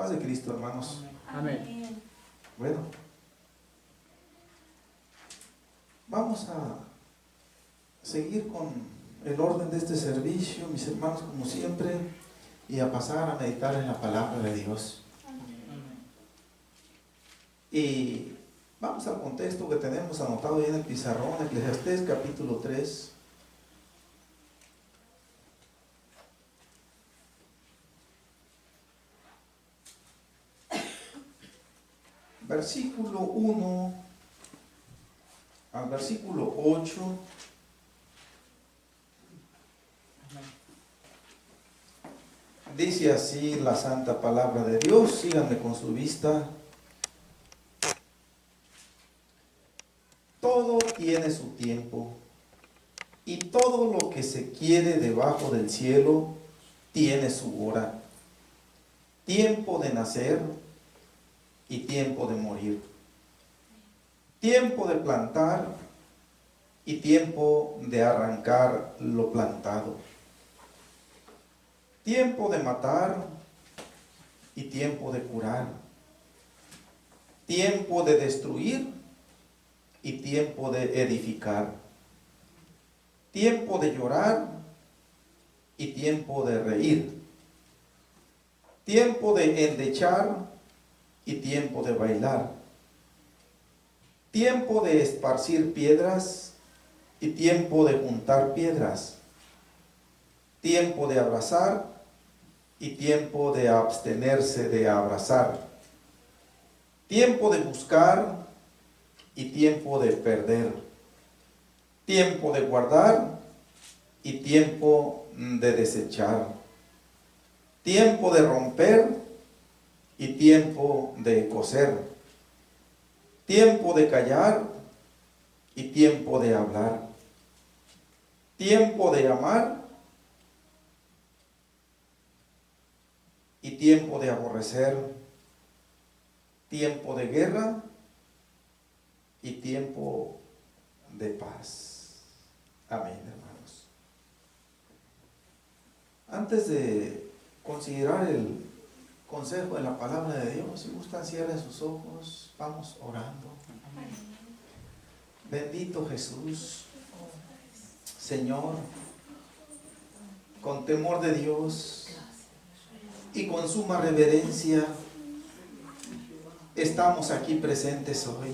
Paz de Cristo, hermanos. Amén. Bueno, vamos a seguir con el orden de este servicio, mis hermanos, como siempre, y a pasar a meditar en la palabra de Dios. Y vamos al contexto que tenemos anotado ahí en el pizarrón, Eclesiastés capítulo 3. Versículo 1 al versículo 8. Dice así la santa palabra de Dios. Síganme con su vista. Todo tiene su tiempo, y todo lo que se quiere debajo del cielo tiene su hora. Tiempo de nacer y tiempo de morir. Tiempo de plantar y tiempo de arrancar lo plantado. Tiempo de matar y tiempo de curar. Tiempo de destruir y tiempo de edificar. Tiempo de llorar y tiempo de reír. Tiempo de endechar y tiempo de bailar. Tiempo de esparcir piedras y tiempo de juntar piedras. Tiempo de abrazar y tiempo de abstenerse de abrazar. Tiempo de buscar y tiempo de perder. Tiempo de guardar y tiempo de desechar. Tiempo de romper y tiempo de coser. Tiempo de callar y tiempo de hablar. Tiempo de amar y tiempo de aborrecer. Tiempo de guerra y tiempo de paz. Amén, hermanos. Antes de considerar el consejo de la palabra de Dios, si gustan, cierren sus ojos, vamos orando. Bendito Jesús, Señor, con temor de Dios y con suma reverencia, estamos aquí presentes hoy.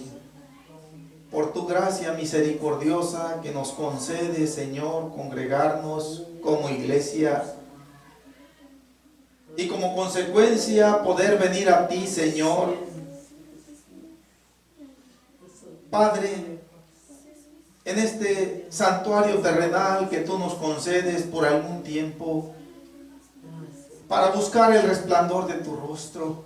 Por tu gracia misericordiosa que nos concede, Señor, congregarnos como iglesia y como consecuencia poder venir a ti, Señor. Padre, en este santuario terrenal que tú nos concedes por algún tiempo, para buscar el resplandor de tu rostro,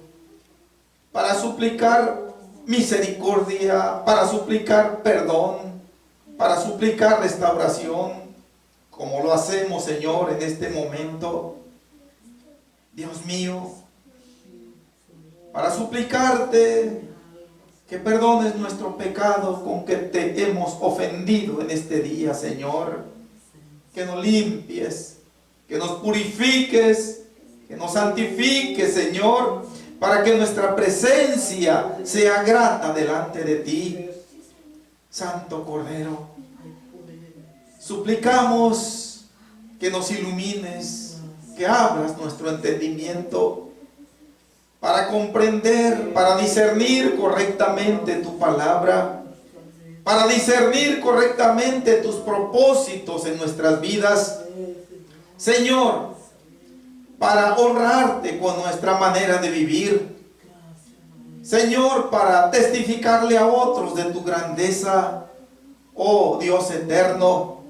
para suplicar misericordia, para suplicar perdón, para suplicar restauración, como lo hacemos, Señor, en este momento. Dios mío, para suplicarte que perdones nuestro pecado con que te hemos ofendido en este día, Señor, que nos limpies, que nos purifiques, que nos santifiques, Señor, para que nuestra presencia sea grata delante de ti. Santo Cordero, suplicamos que nos ilumines, que abras nuestro entendimiento para comprender, para discernir correctamente tu palabra, para discernir correctamente tus propósitos en nuestras vidas. Señor, para honrarte con nuestra manera de vivir. Señor, para testificarle a otros de tu grandeza. Oh Dios eterno,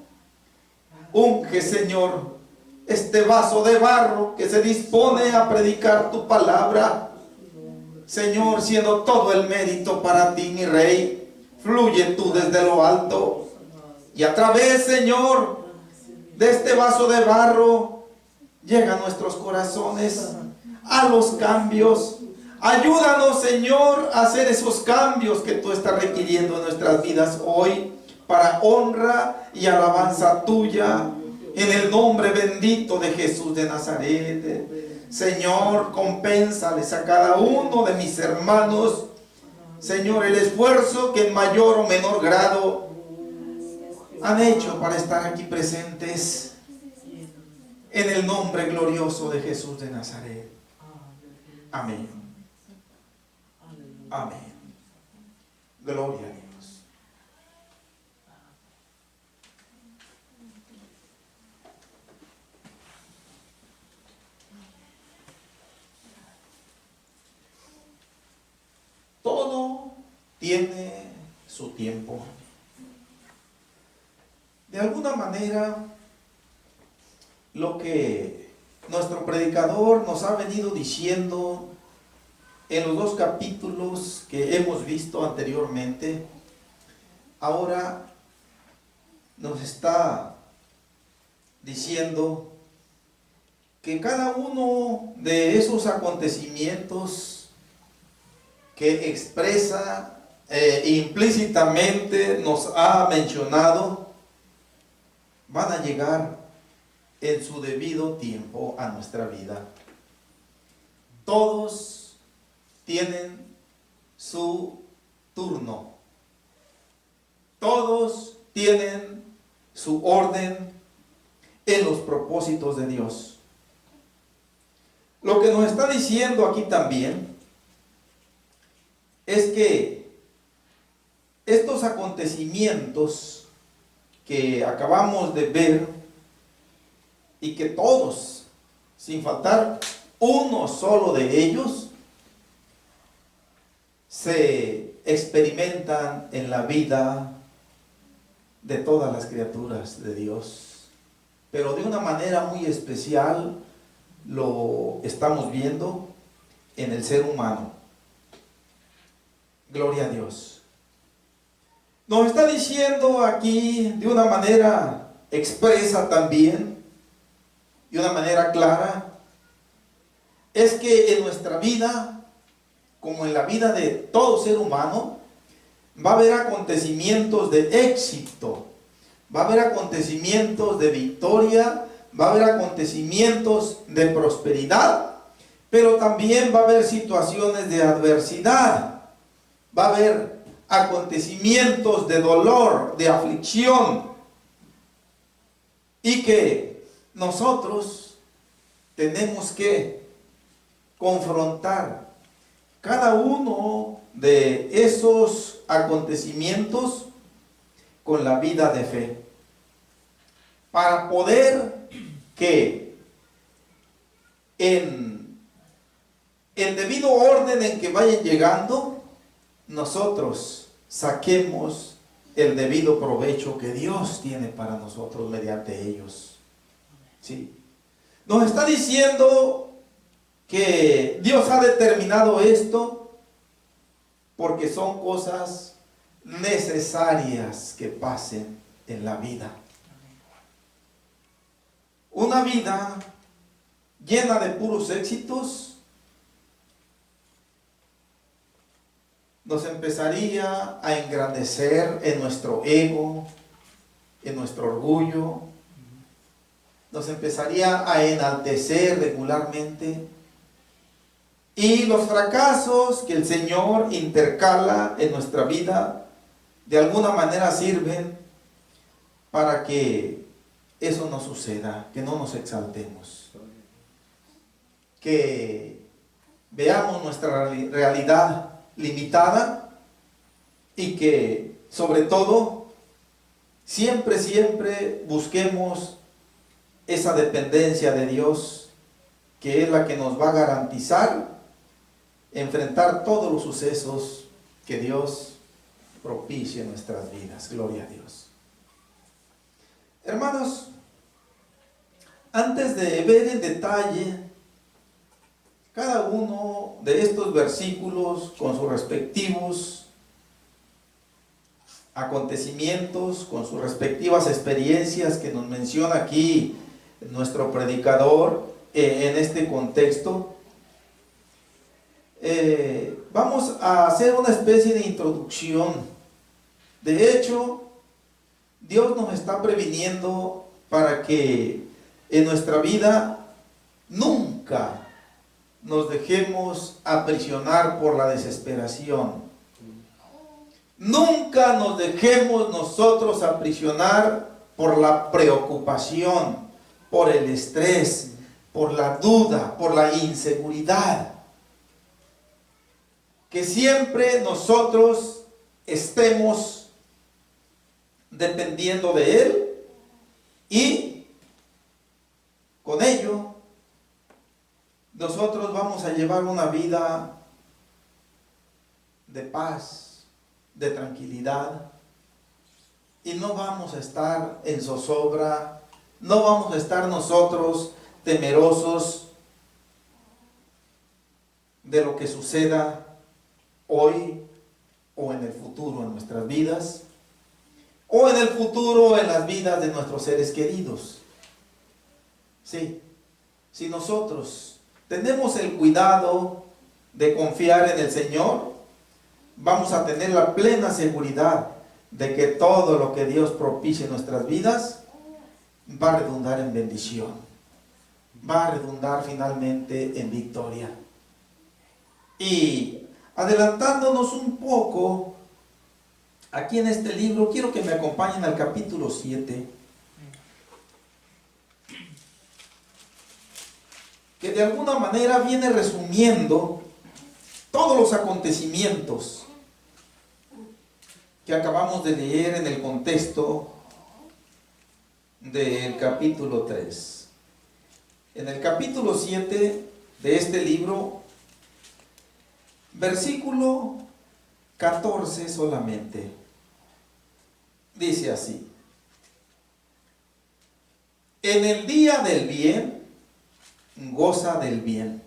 unge, Señor, este vaso de barro que se dispone a predicar tu palabra. Señor, siendo todo el mérito para ti, mi Rey, fluye tú desde lo alto. Y a través, Señor, de este vaso de barro, llega a nuestros corazones a los cambios. Ayúdanos, Señor, a hacer esos cambios que tú estás requiriendo en nuestras vidas hoy, para honra y alabanza tuya, en el nombre bendito de Jesús de Nazaret. Señor, compénsales a cada uno de mis hermanos, Señor, el esfuerzo que en mayor o menor grado han hecho para estar aquí presentes, en el nombre glorioso de Jesús de Nazaret. Amén. Amén. Gloria a Dios. Todo tiene su tiempo. De alguna manera, lo que nuestro predicador nos ha venido diciendo en los 2 capítulos que hemos visto anteriormente, ahora nos está diciendo que cada uno de esos acontecimientos que expresa implícitamente nos ha mencionado, van a llegar en su debido tiempo a nuestra vida. Todos tienen su turno. Todos tienen su orden en los propósitos de Dios. Lo que nos está diciendo aquí también es que estos acontecimientos que acabamos de ver y que todos, sin faltar uno solo de ellos, se experimentan en la vida de todas las criaturas de Dios, pero de una manera muy especial lo estamos viendo en el ser humano. Gloria a Dios. Nos está diciendo aquí de una manera expresa también, de una manera clara, es que en nuestra vida, como en la vida de todo ser humano, va a haber acontecimientos de éxito, va a haber acontecimientos de victoria, va a haber acontecimientos de prosperidad, pero también va a haber situaciones de adversidad, va a haber acontecimientos de dolor, de aflicción, y que nosotros tenemos que confrontar cada uno de esos acontecimientos con la vida de fe, para poder que en el debido orden en que vayan llegando, nosotros saquemos el debido provecho que Dios tiene para nosotros mediante ellos. ¿Sí? Nos está diciendo que Dios ha determinado esto porque son cosas necesarias que pasen en la vida. Una vida llena de puros éxitos nos empezaría a engrandecer en nuestro ego, en nuestro orgullo, nos empezaría a enaltecer regularmente, y los fracasos que el Señor intercala en nuestra vida de alguna manera sirven para que eso no suceda, que no nos exaltemos, que veamos nuestra realidad limitada y que sobre todo siempre busquemos esa dependencia de Dios, que es la que nos va a garantizar enfrentar todos los sucesos que Dios propicie en nuestras vidas. Gloria a Dios. Hermanos, antes de ver en detalle cada uno de estos versículos con sus respectivos acontecimientos, con sus respectivas experiencias que nos menciona aquí nuestro predicador en este contexto, vamos a hacer una especie de introducción. De hecho, Dios nos está previniendo para que en nuestra vida nunca nos dejemos aprisionar por la desesperación. Nunca nos dejemos nosotros aprisionar por la preocupación, por el estrés, por la duda, por la inseguridad. Que siempre nosotros estemos dependiendo de Él y con ello nosotros vamos a llevar una vida de paz, de tranquilidad, y no vamos a estar en zozobra, no vamos a estar nosotros temerosos de lo que suceda hoy o en el futuro en nuestras vidas, o en el futuro en las vidas de nuestros seres queridos. Sí, si nosotros tenemos el cuidado de confiar en el Señor, vamos a tener la plena seguridad de que todo lo que Dios propicie en nuestras vidas va a redundar en bendición, va a redundar finalmente en victoria. Y adelantándonos un poco, aquí en este libro, quiero que me acompañen al capítulo 7, que de alguna manera viene resumiendo todos los acontecimientos que acabamos de leer en el contexto del capítulo 3. En el capítulo 7 de este libro, versículo 14 solamente, dice así: en el día del bien, goza del bien,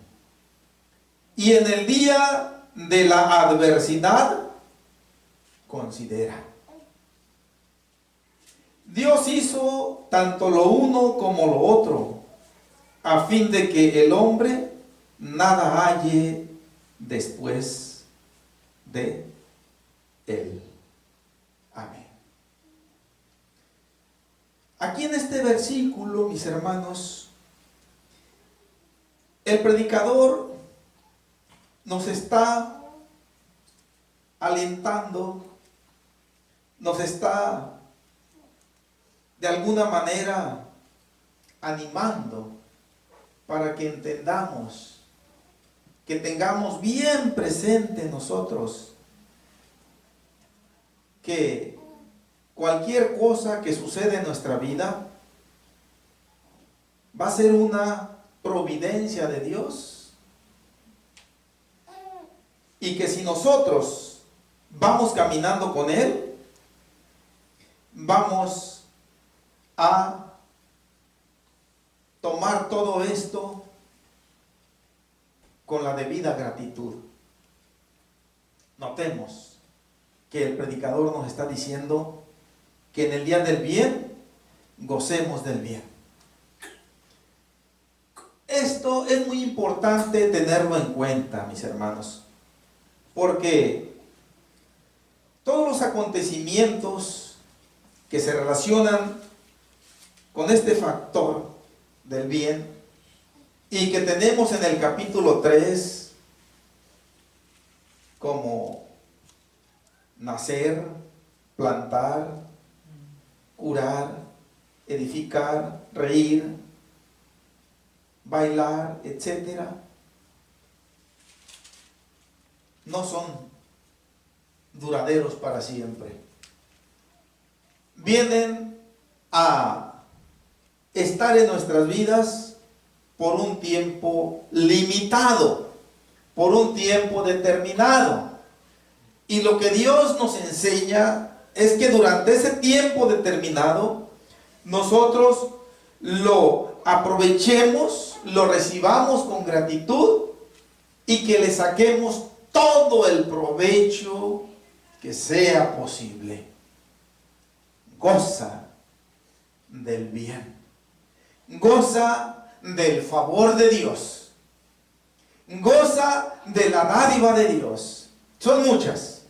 y en el día de la adversidad, considera. Dios hizo tanto lo uno como lo otro, a fin de que el hombre nada halle después de él. Amén. Aquí en este versículo, mis hermanos, el predicador nos está alentando, nos está de alguna manera animando para que entendamos, que tengamos bien presente nosotros que cualquier cosa que sucede en nuestra vida va a ser una providencia de Dios, y que si nosotros vamos caminando con Él, vamos a tomar todo esto con la debida gratitud. Notemos que el predicador nos está diciendo que en el día del bien, gocemos del bien. Esto es muy importante tenerlo en cuenta, mis hermanos, porque todos los acontecimientos que se relacionan con este factor del bien y que tenemos en el capítulo 3, como nacer, plantar, curar, edificar, reír, bailar, etcétera, no son duraderos para siempre. Vienen a estar en nuestras vidas por un tiempo limitado, por un tiempo determinado. Y lo que Dios nos enseña es que durante ese tiempo determinado, nosotros lo aprovechemos, lo recibamos con gratitud y que le saquemos todo el provecho que sea posible. Goza del bien, goza del favor de Dios, goza de la dádiva de Dios. Son muchas.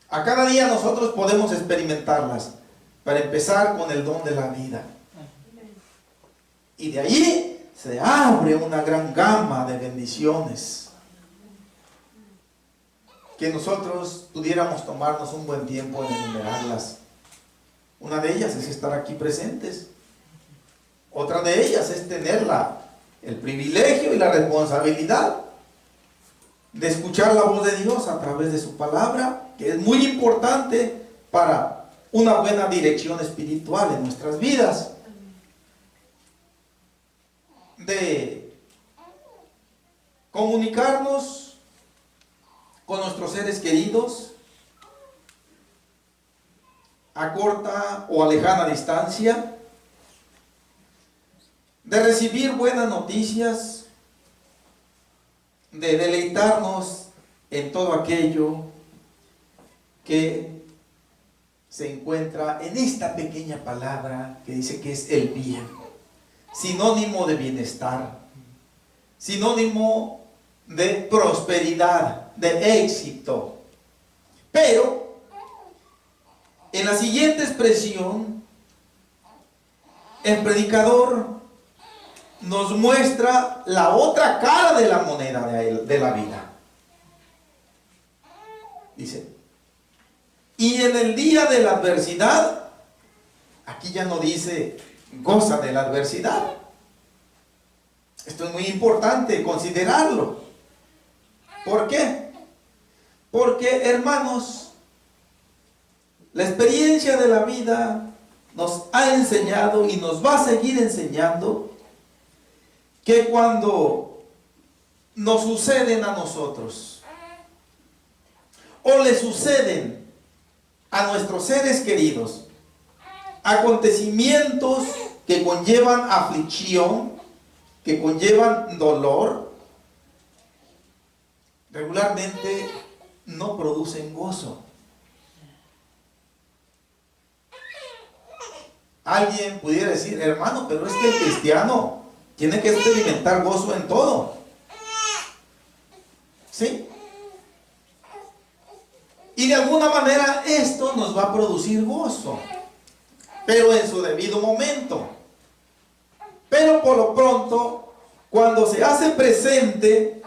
A cada día nosotros podemos experimentarlas. Para empezar, con el don de la vida. Y de ahí se abre una gran gama de bendiciones que nosotros pudiéramos tomarnos un buen tiempo en enumerarlas. Una de ellas es estar aquí presentes. Otra de ellas es tener el privilegio y la responsabilidad de escuchar la voz de Dios a través de su palabra, que es muy importante para una buena dirección espiritual en nuestras vidas. De comunicarnos con nuestros seres queridos a corta o a lejana distancia, de recibir buenas noticias, de deleitarnos en todo aquello que se encuentra en esta pequeña palabra que dice que es el bien, sinónimo de bienestar, sinónimo de prosperidad, de éxito. Pero en la siguiente expresión, el predicador nos muestra la otra cara de la moneda de la vida. Dice, y en el día de la adversidad, aquí ya no dice goza de la adversidad. Esto es muy importante considerarlo. ¿Por qué? Porque, hermanos, la experiencia de la vida nos ha enseñado y nos va a seguir enseñando que cuando nos suceden a nosotros o le suceden a nuestros seres queridos acontecimientos que conllevan aflicción, que conllevan dolor, regularmente no producen gozo. Alguien pudiera decir, hermano, pero es que el cristiano tiene que experimentar gozo en todo. ¿Sí? Y de alguna manera esto nos va a producir gozo, pero en su debido momento. Pero por lo pronto, cuando se hace presente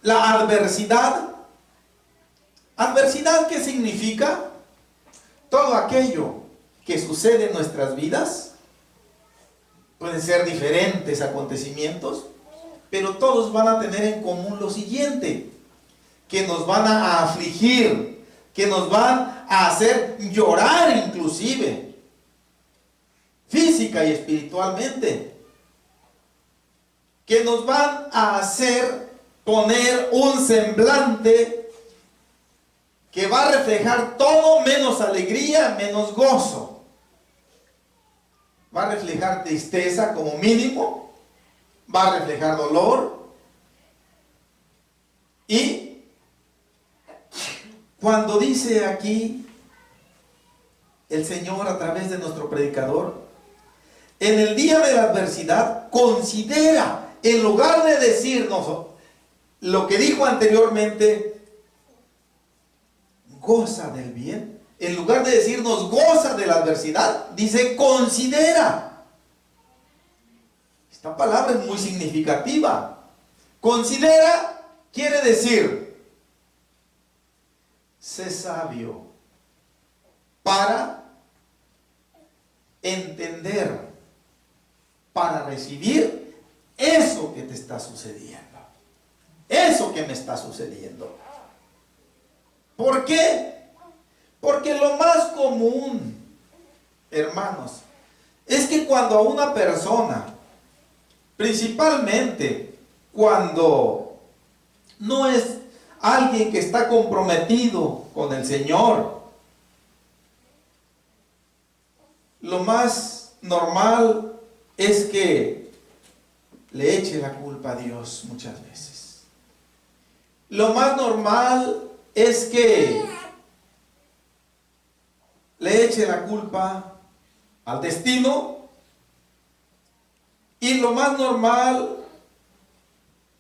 la adversidad, ¿adversidad qué significa? Todo aquello que sucede en nuestras vidas. Pueden ser diferentes acontecimientos, pero todos van a tener en común lo siguiente: que nos van a afligir, que nos van a hacer llorar inclusive, física y espiritualmente, que nos van a hacer poner un semblante que va a reflejar todo menos alegría, menos gozo. Va a reflejar tristeza como mínimo, va a reflejar dolor. Y cuando dice aquí el Señor a través de nuestro predicador, en el día de la adversidad, considera, en lugar de decirnos lo que dijo anteriormente, goza del bien, en lugar de decirnos goza de la adversidad, dice considera. Esta palabra es muy significativa. Considera quiere decir, sé sabio para entender, para recibir eso que te está sucediendo, eso que me está sucediendo. ¿Por qué? Porque lo más común, hermanos, es que cuando a una persona, principalmente cuando no es alguien que está comprometido con el Señor, lo más normal es que le eche la culpa a Dios muchas veces. Lo más normal es que le eche la culpa al destino, y lo más normal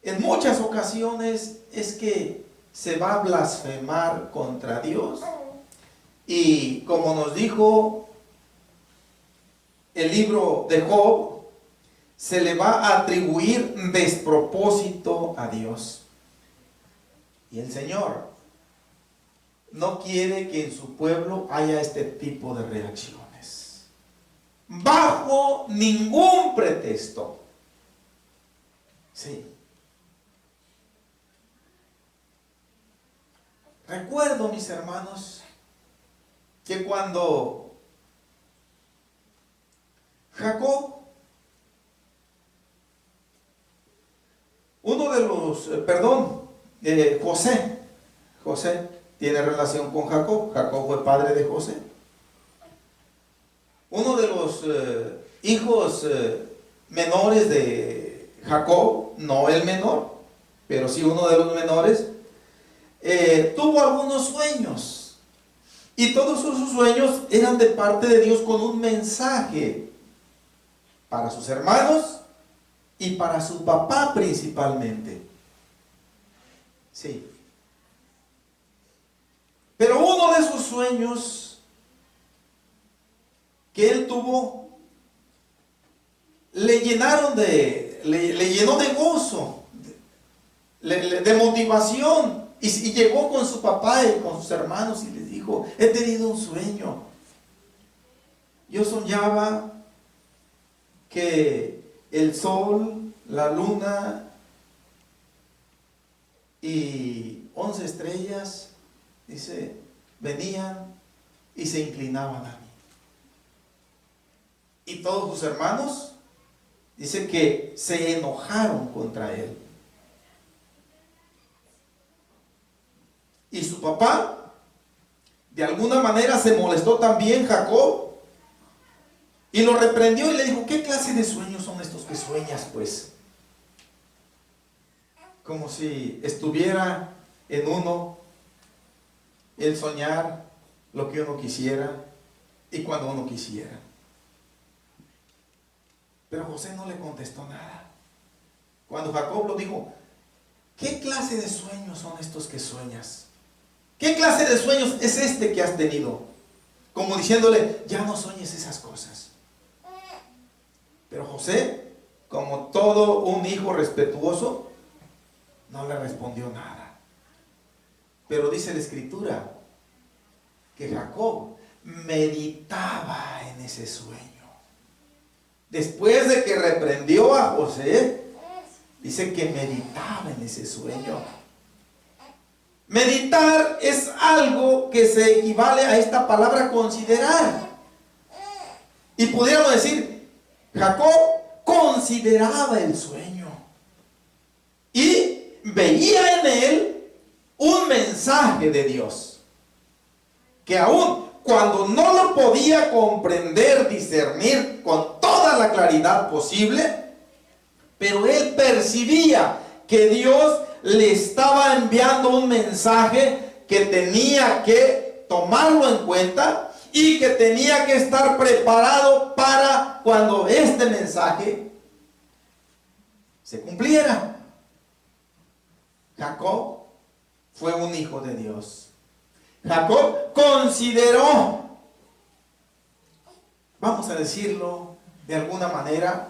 en muchas ocasiones es que se va a blasfemar contra Dios. Y como nos dijo el libro de Job, se le va a atribuir despropósito a Dios. Y el Señor no quiere que en su pueblo haya este tipo de reacciones, bajo ningún pretexto. Sí. Recuerdo, mis hermanos, que cuando Jacob, uno de los, José tiene relación con Jacob. Jacob fue padre de José. Uno de los hijos menores de Jacob, no el menor, pero sí uno de los menores, tuvo algunos sueños. Y todos sus sueños eran de parte de Dios con un mensaje para sus hermanos y para su papá principalmente. Sí. Pero uno de esos sueños que él tuvo le llenó de gozo, de motivación, y llegó con su papá y con sus hermanos y les dijo: he tenido un sueño. Yo soñaba que el sol, la luna y 11 estrellas, dice, venían y se inclinaban a mí. Y todos sus hermanos, dice que se enojaron contra él. Y su papá, de alguna manera, se molestó también, Jacob, y lo reprendió y le dijo: ¿qué clase de sueños son estos que sueñas, pues? Como si estuviera en uno el soñar lo que uno quisiera y cuando uno quisiera. Pero José no le contestó nada. Cuando Jacob lo dijo: ¿qué clase de sueños son estos que sueñas? ¿Qué clase de sueños es este que has tenido? Como diciéndole: ya no sueñes esas cosas. Pero José, como todo un hijo respetuoso, no le respondió nada. Pero dice la Escritura que Jacob meditaba en ese sueño. Después de que reprendió a José, dice que meditaba en ese sueño. Meditar es algo que se equivale a esta palabra considerar. Y pudiéramos decir, Jacob consideraba el sueño y veía en él un mensaje de Dios, que aún cuando no lo podía comprender, discernir con toda la claridad posible, pero él percibía que Dios le estaba enviando un mensaje que tenía que tomarlo en cuenta y que tenía que estar preparado para cuando este mensaje se cumpliera. Jacob fue un hijo de Dios. Jacob consideró, vamos a decirlo de alguna manera,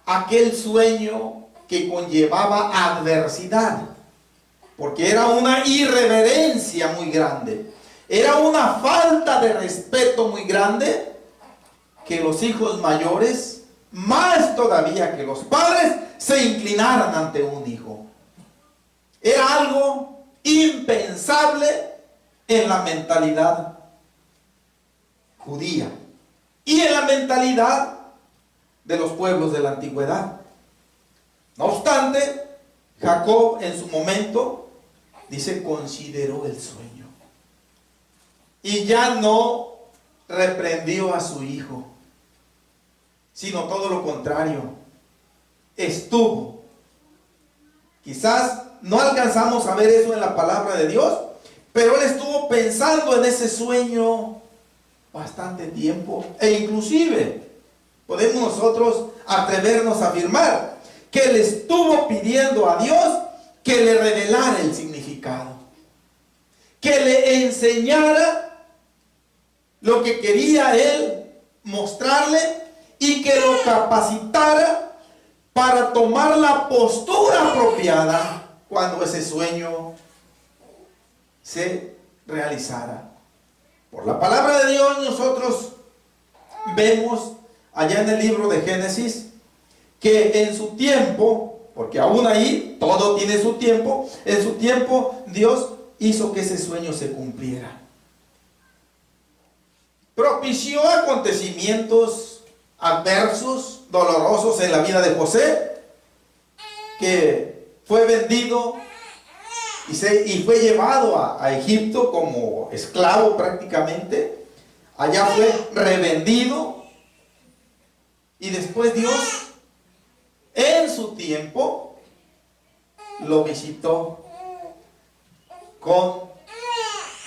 aquel sueño que conllevaba adversidad, porque era una irreverencia muy grande, era una falta de respeto muy grande, que los hijos mayores, más todavía que los padres, se inclinaran ante un hijo. Era algo impensable en la mentalidad judía y en la mentalidad de los pueblos de la antigüedad. No obstante, Jacob en su momento, dice, consideró el sueño y ya no reprendió a su hijo, sino todo lo contrario, estuvo. Quizás no alcanzamos a ver eso en la palabra de Dios, pero él estuvo pensando en ese sueño bastante tiempo, e inclusive podemos nosotros atrevernos a afirmar que él estuvo pidiendo a Dios que le revelara el significado, que le enseñara lo que quería él mostrarle y que lo capacitara para tomar la postura apropiada cuando ese sueño se realizara. Por la palabra de Dios nosotros vemos allá en el libro de Génesis que en su tiempo, porque aún ahí todo tiene su tiempo, en su tiempo Dios hizo que ese sueño se cumpliera. Propició acontecimientos adversos, dolorosos en la vida de José, que fue vendido y fue llevado a Egipto como esclavo prácticamente. Allá fue revendido y después Dios en su tiempo lo visitó con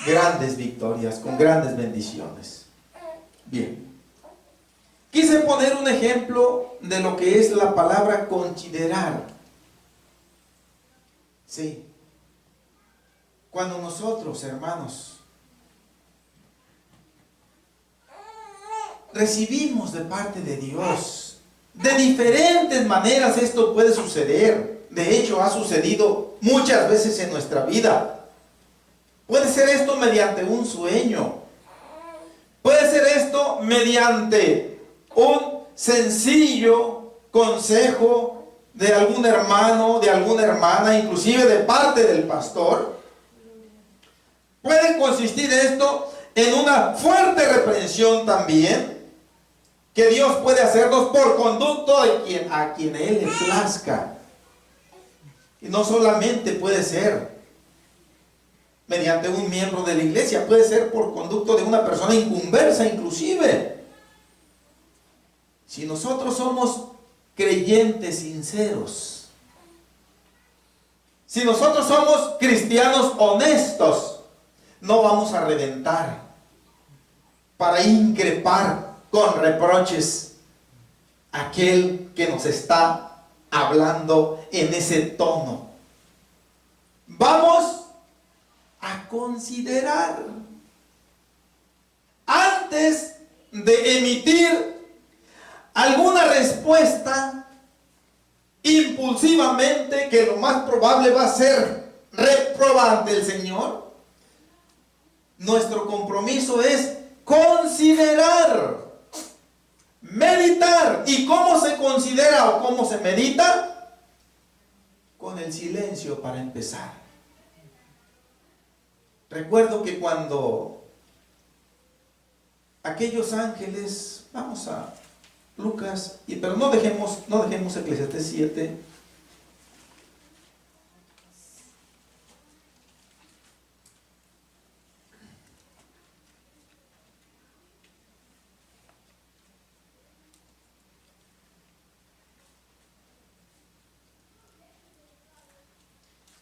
grandes victorias, con grandes bendiciones. Bien, quise poner un ejemplo de lo que es la palabra considerar. Sí, cuando nosotros, hermanos, recibimos de parte de Dios, de diferentes maneras esto puede suceder. De hecho, ha sucedido muchas veces en nuestra vida. Puede ser esto mediante un sueño. Puede ser esto mediante un sencillo consejo de algún hermano, de alguna hermana, inclusive de parte del pastor. Puede consistir esto en una fuerte reprensión también, que Dios puede hacernos por conducto de a quien Él le plazca. Y no solamente puede ser mediante un miembro de la iglesia, puede ser por conducto de una persona inconversa inclusive. Si nosotros somos creyentes sinceros, si nosotros somos cristianos honestos, no vamos a reventar para increpar con reproches a aquel que nos está hablando en ese tono. Vamos a considerar antes de emitir alguna respuesta impulsivamente, que lo más probable va a ser reprobar ante el Señor. Nuestro compromiso es considerar, meditar. ¿Y cómo se considera o cómo se medita? Con el silencio para empezar. Recuerdo que cuando aquellos ángeles, vamos a Lucas, pero no dejemos Eclesiastés 7.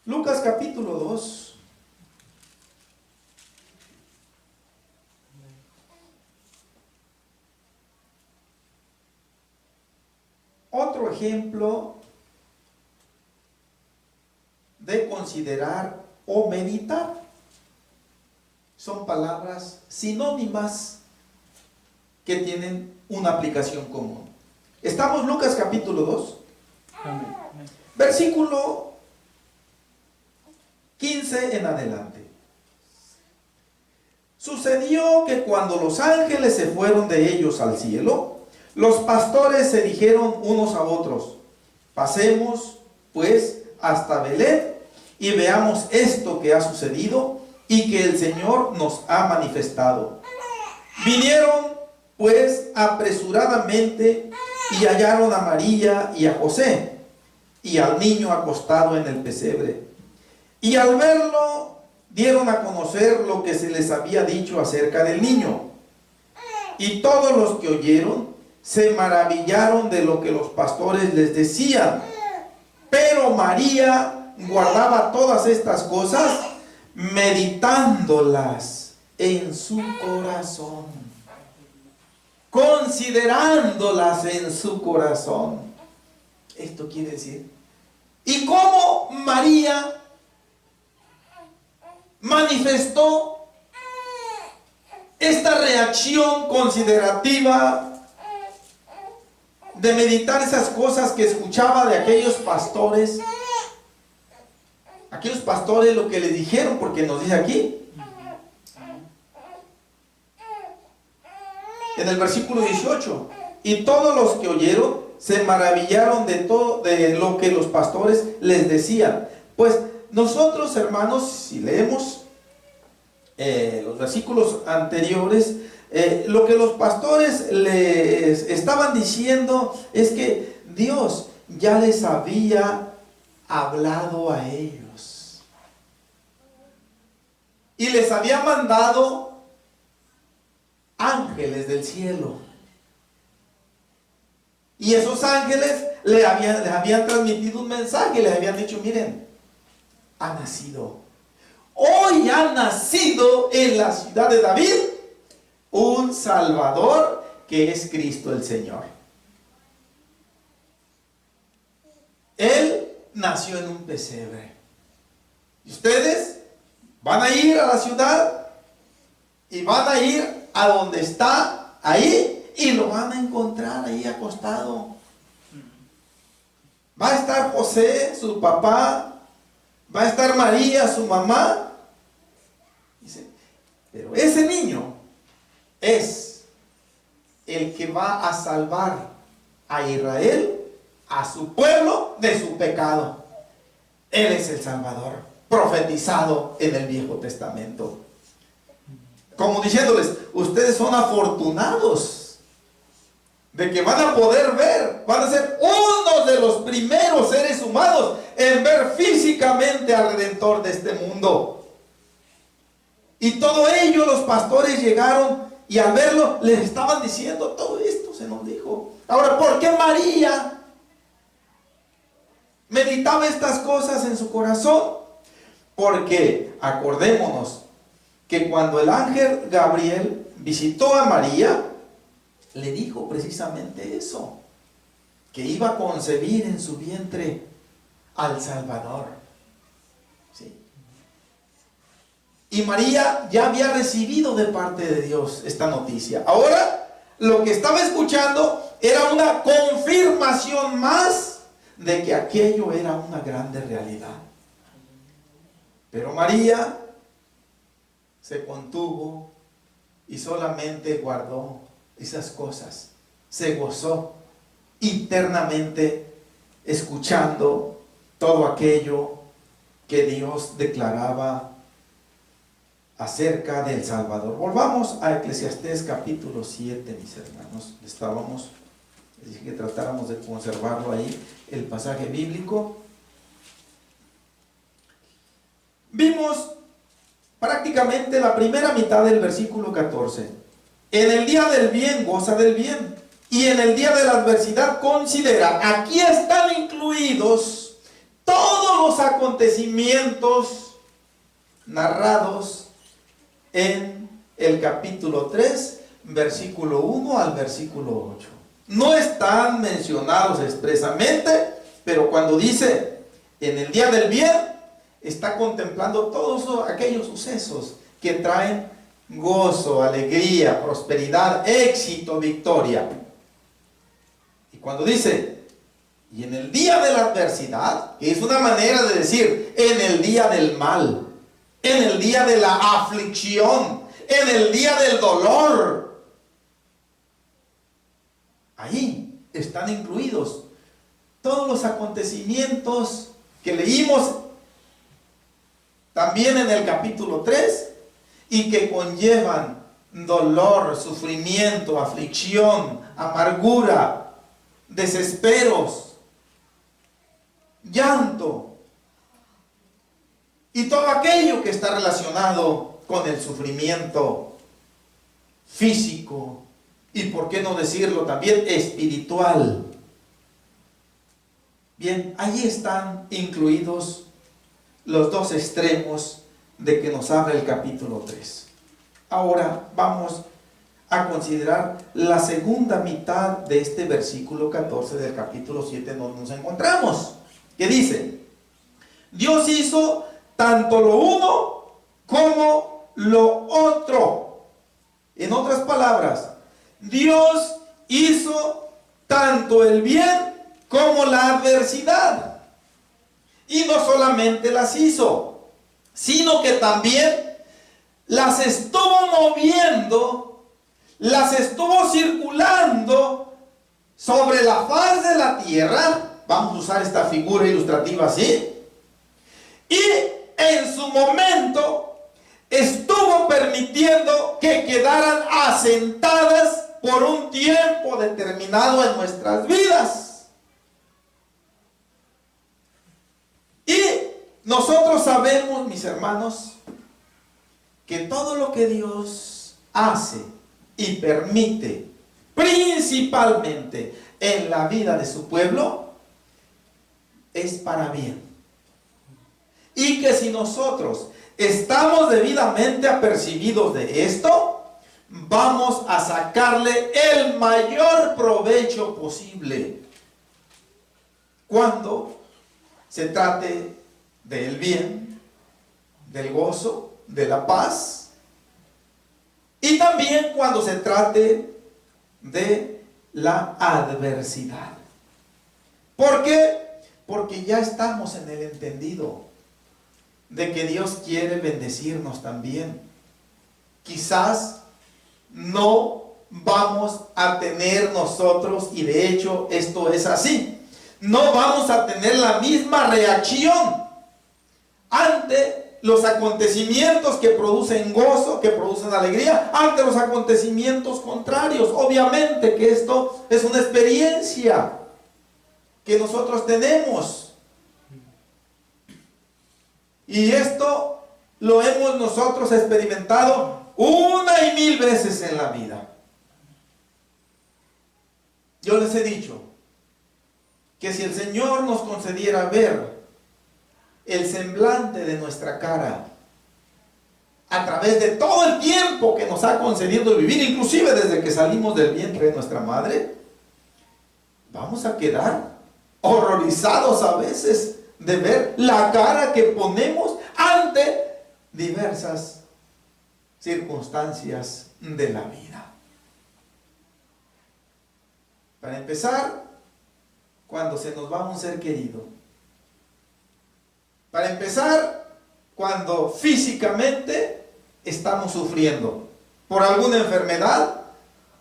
Lucas capítulo 2. Otro ejemplo de considerar o meditar. Son palabras sinónimas que tienen una aplicación común. Estamos Lucas capítulo 2. Amén. Versículo 15 en adelante. Sucedió que cuando los ángeles se fueron de ellos al cielo, los pastores se dijeron unos a otros: pasemos pues hasta Belén y veamos esto que ha sucedido y que el Señor nos ha manifestado. Vinieron pues apresuradamente y hallaron a María y a José y al niño acostado en el pesebre. Y al verlo dieron a conocer lo que se les había dicho acerca del niño. Y todos los que oyeron se maravillaron de lo que los pastores les decían. Pero María guardaba todas estas cosas, meditándolas en su corazón, considerándolas en su corazón. Esto quiere decir, ¿y cómo María manifestó esta reacción considerativa de meditar esas cosas que escuchaba de aquellos pastores lo que le dijeron, porque nos dice aquí, en el versículo 18, y todos los que oyeron se maravillaron de todo, de lo que los pastores les decían. Pues nosotros, hermanos, si leemos los versículos anteriores, lo que los pastores les estaban diciendo es que Dios ya les había hablado a ellos y les había mandado ángeles del cielo, y esos ángeles les habían transmitido un mensaje, les habían dicho: miren, hoy ha nacido en la ciudad de David un Salvador, que es Cristo el Señor. Él nació en un pesebre. Y ustedes van a ir a la ciudad y van a ir a donde está ahí y lo van a encontrar ahí acostado. Va a estar José, su papá, va a estar María, su mamá. Dice, pero ese niño es el que va a salvar a Israel, a su pueblo, de su pecado. Él es el Salvador, profetizado en el Viejo Testamento. Como diciéndoles, ustedes son afortunados de que van a poder ver, van a ser uno de los primeros seres humanos en ver físicamente al Redentor de este mundo. Y todo ello los pastores llegaron y al verlo les estaban diciendo: todo esto se nos dijo. Ahora, ¿por qué María meditaba estas cosas en su corazón? Porque acordémonos que cuando el ángel Gabriel visitó a María, le dijo precisamente eso, que iba a concebir en su vientre al Salvador. ¿Sí? Y María ya había recibido de parte de Dios esta noticia. Ahora, lo que estaba escuchando era una confirmación más de que aquello era una grande realidad. Pero María se contuvo y solamente guardó esas cosas. Se gozó internamente escuchando todo aquello que Dios declaraba acerca del Salvador. Volvamos a Eclesiastés capítulo 7, mis hermanos. Les dije que tratáramos de conservarlo ahí, el pasaje bíblico. Vimos prácticamente la primera mitad del versículo 14. En el día del bien, goza del bien. Y en el día de la adversidad, considera. Aquí están incluidos todos los acontecimientos narrados en el capítulo 3, versículo 1 al versículo 8. No están mencionados expresamente, pero cuando dice en el día del bien, está contemplando todos aquellos sucesos que traen gozo, alegría, prosperidad, éxito, victoria. Y cuando dice, y en el día de la adversidad, que es una manera de decir, en el día del mal, en el día de la aflicción, en el día del dolor, ahí están incluidos todos los acontecimientos que leímos también en el capítulo 3 y que conllevan dolor, sufrimiento, aflicción, amargura, desesperos, llanto y todo aquello que está relacionado con el sufrimiento físico y, por qué no decirlo, también espiritual. Bien, ahí están incluidos los dos extremos de que nos habla el capítulo 3. Ahora vamos a considerar la segunda mitad de este versículo 14 del capítulo 7 donde nos encontramos, que dice: Dios hizo tanto lo uno como lo otro. En otras palabras, Dios hizo tanto el bien como la adversidad. Y no solamente las hizo, sino que también las estuvo moviendo, las estuvo circulando sobre la faz de la tierra. Vamos a usar esta figura ilustrativa así. Y en su momento estuvo permitiendo que quedaran asentadas por un tiempo determinado en nuestras vidas. Y nosotros sabemos, mis hermanos, que todo lo que Dios hace y permite, principalmente en la vida de su pueblo, es para bien. Y que si nosotros estamos debidamente apercibidos de esto, vamos a sacarle el mayor provecho posible cuando se trate del bien, del gozo, de la paz, y también cuando se trate de la adversidad. ¿Por qué? Porque ya estamos en el entendido de que Dios quiere bendecirnos también. Quizás no vamos a tener nosotros, y de hecho esto es así, no vamos a tener la misma reacción ante los acontecimientos que producen gozo, que producen alegría, ante los acontecimientos contrarios. Obviamente que esto es una experiencia que nosotros tenemos. Y esto lo hemos nosotros experimentado una y mil veces en la vida. Yo les he dicho que si el Señor nos concediera ver el semblante de nuestra cara a través de todo el tiempo que nos ha concedido vivir, inclusive desde que salimos del vientre de nuestra madre, vamos a quedar horrorizados a veces de ver la cara que ponemos ante diversas circunstancias de la vida. Para empezar, cuando se nos va un ser querido. Para empezar, cuando físicamente estamos sufriendo por alguna enfermedad,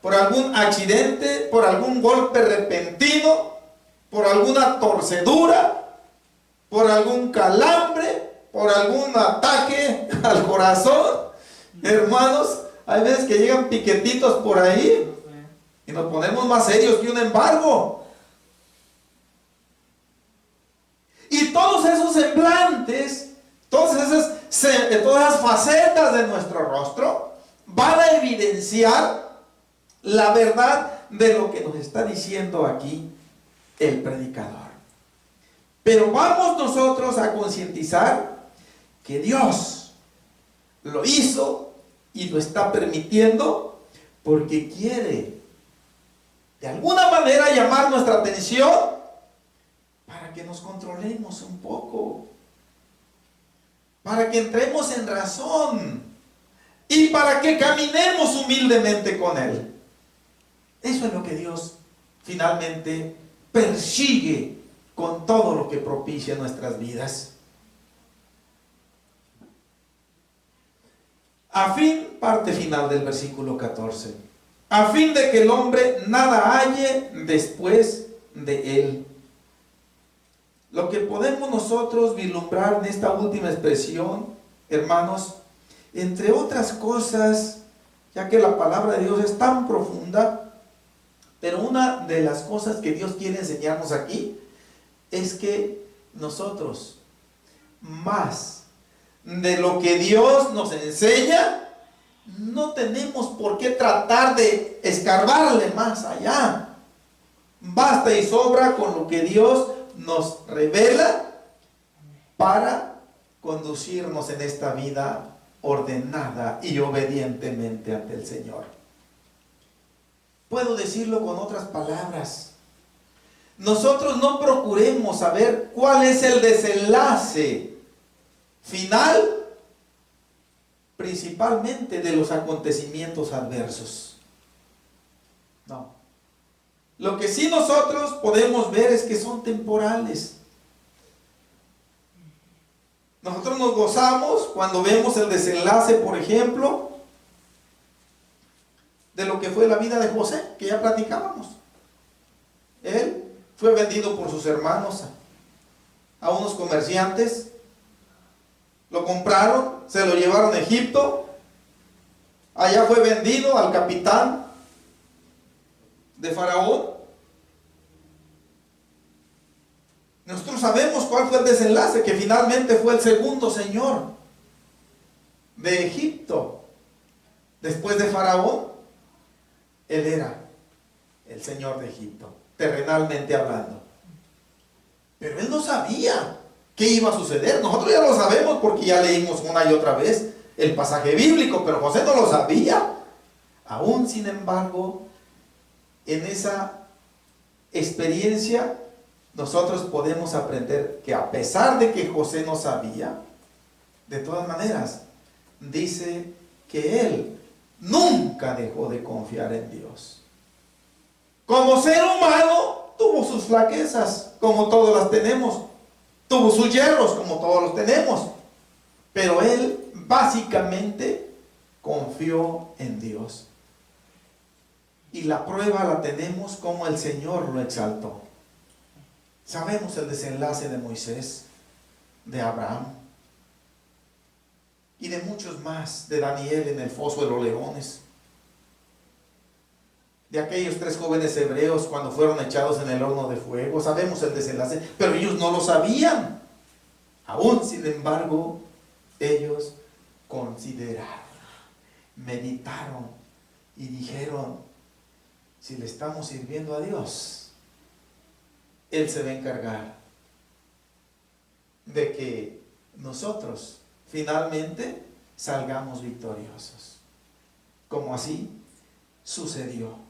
por algún accidente, por algún golpe repentino, por alguna torcedura, por algún calambre, por algún ataque al corazón. Hermanos, hay veces que llegan piquetitos por ahí y nos ponemos más serios que un embargo. Y todos esos semblantes, todas esas facetas de nuestro rostro van a evidenciar la verdad de lo que nos está diciendo aquí el predicador. Pero vamos nosotros a concientizar que Dios lo hizo y lo está permitiendo porque quiere de alguna manera llamar nuestra atención para que nos controlemos un poco, para que entremos en razón y para que caminemos humildemente con Él. Eso es lo que Dios finalmente persigue con todo lo que propicia en nuestras vidas. A fin, parte final del versículo 14, a fin de que el hombre nada halle después de él. Lo que podemos nosotros vislumbrar en esta última expresión, hermanos, entre otras cosas, ya que la palabra de Dios es tan profunda, pero una de las cosas que Dios quiere enseñarnos aquí es que nosotros, más de lo que Dios nos enseña, no tenemos por qué tratar de escarbarle más allá. Basta y sobra con lo que Dios nos revela para conducirnos en esta vida ordenada y obedientemente ante el Señor. Puedo decirlo con otras palabras. Nosotros no procuremos saber cuál es el desenlace final, principalmente de los acontecimientos adversos. No. Lo que sí nosotros podemos ver es que son temporales. Nosotros nos gozamos cuando vemos el desenlace, por ejemplo, de lo que fue la vida de José, que ya platicábamos. Él fue vendido por sus hermanos a unos comerciantes, lo compraron, se lo llevaron a Egipto, allá fue vendido al capitán de Faraón. Nosotros sabemos cuál fue el desenlace, que finalmente fue el segundo señor de Egipto. Después de Faraón, él era el señor de Egipto, terrenalmente hablando. Pero él no sabía qué iba a suceder. Nosotros ya lo sabemos porque ya leímos una y otra vez el pasaje bíblico, pero José no lo sabía. Aún, sin embargo, en esa experiencia, nosotros podemos aprender que a pesar de que José no sabía, de todas maneras, dice que él nunca dejó de confiar en Dios. Como ser humano, tuvo sus flaquezas, como todos las tenemos. Tuvo sus hierros, como todos los tenemos. Pero él básicamente confió en Dios. Y la prueba la tenemos como el Señor lo exaltó. Sabemos el desenlace de Moisés, de Abraham y de muchos más, de Daniel en el foso de los leones, de aquellos 3 jóvenes hebreos cuando fueron echados en el horno de fuego. Sabemos el desenlace, pero ellos no lo sabían. Aún, sin embargo, ellos consideraron, meditaron y dijeron: si le estamos sirviendo a Dios, Él se va a encargar de que nosotros finalmente salgamos victoriosos. Como así sucedió.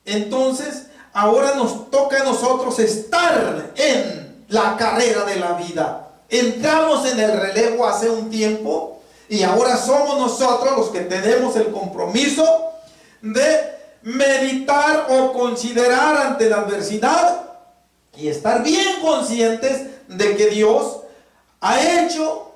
Entonces, ahora nos toca a nosotros estar en la carrera de la vida. Entramos en el relevo hace un tiempo y ahora somos nosotros los que tenemos el compromiso de meditar o considerar ante la adversidad y estar bien conscientes de que Dios ha hecho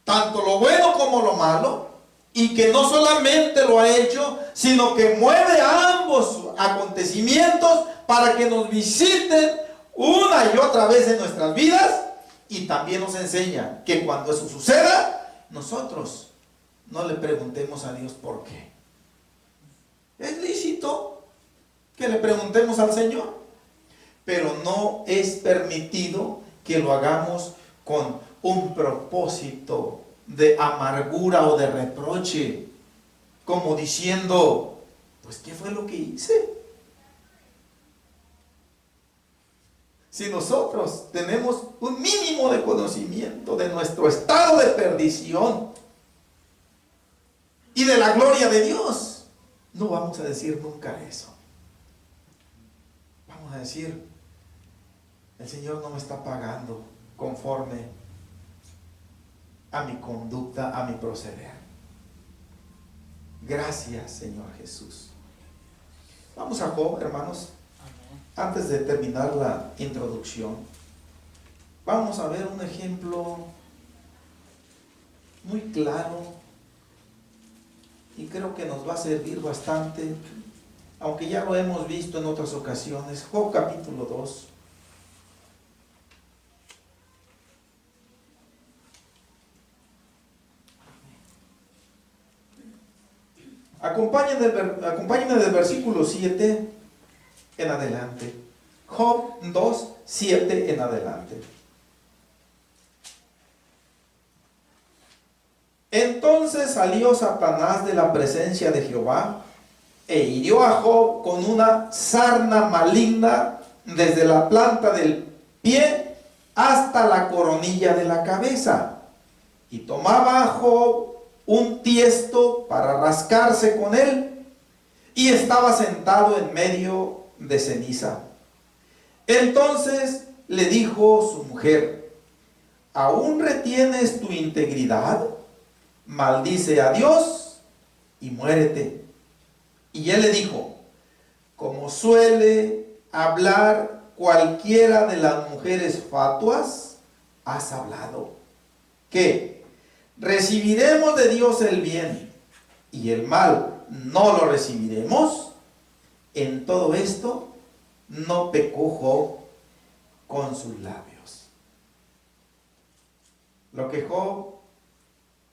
tanto lo bueno como lo malo, y que no solamente lo ha hecho, sino que mueve ambos acontecimientos para que nos visiten una y otra vez en nuestras vidas, y también nos enseña que cuando eso suceda, nosotros no le preguntemos a Dios por qué. Es lícito que le preguntemos al Señor, pero no es permitido que lo hagamos con un propósito de amargura o de reproche, como diciendo: pues ¿qué fue lo que hice? Si nosotros tenemos un mínimo de conocimiento de nuestro estado de perdición y de la gloria de Dios, no vamos a decir nunca eso. Vamos a decir: el Señor no me está pagando conforme a mi conducta, a mi proceder. Gracias, Señor Jesús. Vamos a Job, hermanos. Antes de terminar la introducción, vamos a ver un ejemplo muy claro y creo que nos va a servir bastante, aunque ya lo hemos visto en otras ocasiones. Job capítulo 2. Acompáñenme del versículo 7 en adelante. Job 2, 7 en adelante. Entonces salió Satanás de la presencia de Jehová e hirió a Job con una sarna maligna desde la planta del pie hasta la coronilla de la cabeza. Y tomaba a Job un tiesto para rascarse con él, y estaba sentado en medio de ceniza. Entonces le dijo su mujer: ¿aún retienes tu integridad? Maldice a Dios y muérete. Y él le dijo: como suele hablar cualquiera de las mujeres fatuas, has hablado. ¿Qué? ¿Recibiremos de Dios el bien y el mal no lo recibiremos? En todo esto no pecó Job con sus labios. Lo que Job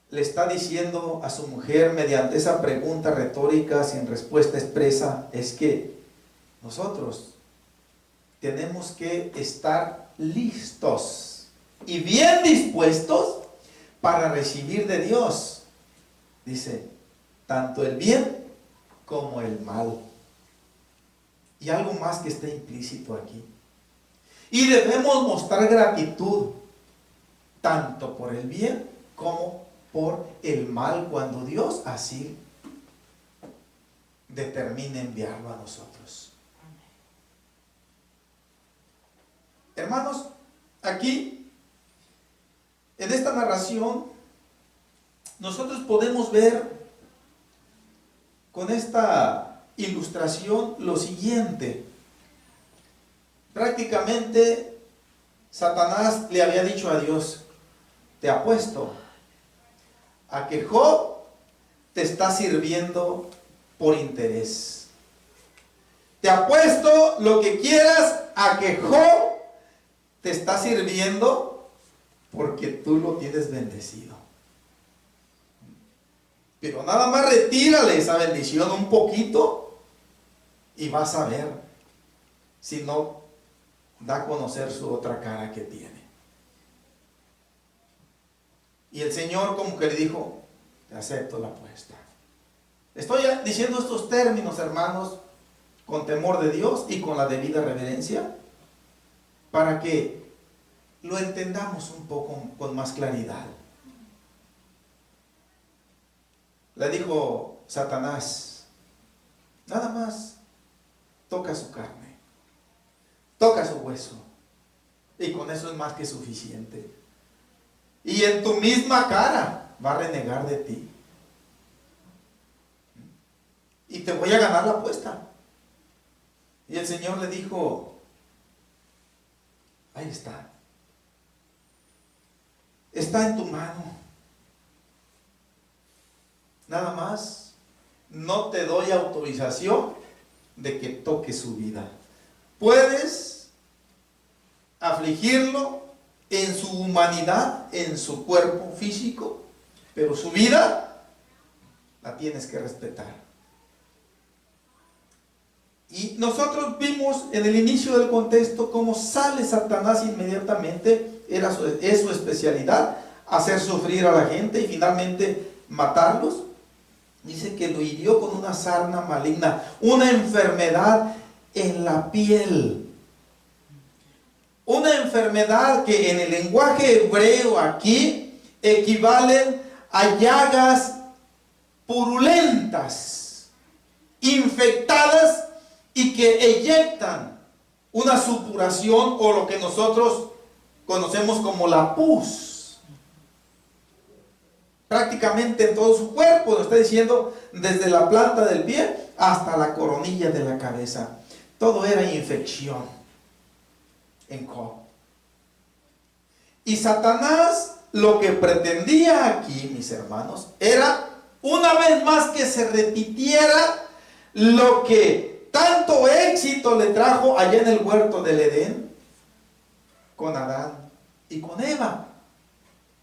le está diciendo a su mujer mediante esa pregunta retórica sin respuesta expresa es que nosotros tenemos que estar listos y bien dispuestos para recibir de Dios, dice, tanto el bien como el mal. Y algo más que está implícito aquí. Y debemos mostrar gratitud tanto por el bien como por el mal cuando Dios así determine enviarlo a nosotros. Hermanos, aquí en esta narración nosotros podemos ver con esta ilustración lo siguiente. Prácticamente Satanás le había dicho a Dios, te apuesto a que Job te está sirviendo por interés. Te apuesto lo que quieras a que Job te está sirviendo porque tú lo tienes bendecido. Pero nada más retírale esa bendición un poquito y vas a ver si no da a conocer su otra cara que tiene. Y el Señor como que le dijo, te acepto la apuesta. Estoy diciendo estos términos, hermanos, con temor de Dios y con la debida reverencia, para que lo entendamos un poco con más claridad. Le dijo Satanás, nada más toca su carne, toca su hueso, y con eso es más que suficiente. Y en tu misma cara va a renegar de ti. Y te voy a ganar la apuesta. Y el Señor le dijo, ahí está. Está en tu mano. Nada más, no te doy autorización de que toque su vida. Puedes afligirlo en su humanidad, en su cuerpo físico, pero su vida la tienes que respetar. Y nosotros vimos en el inicio del contexto cómo sale Satanás inmediatamente, es su especialidad, hacer sufrir a la gente y finalmente matarlos. Dice que lo hirió con una sarna maligna, una enfermedad en la piel. Una enfermedad que en el lenguaje hebreo aquí equivalen a llagas purulentas, infectadas y que eyectan una supuración o lo que nosotros conocemos como la pus. Prácticamente en todo su cuerpo, lo está diciendo, desde la planta del pie hasta la coronilla de la cabeza. Todo era infección en Job. Y Satanás lo que pretendía aquí, mis hermanos, era una vez más que se repitiera lo que tanto éxito le trajo allá en el huerto del Edén con Adán y con Eva,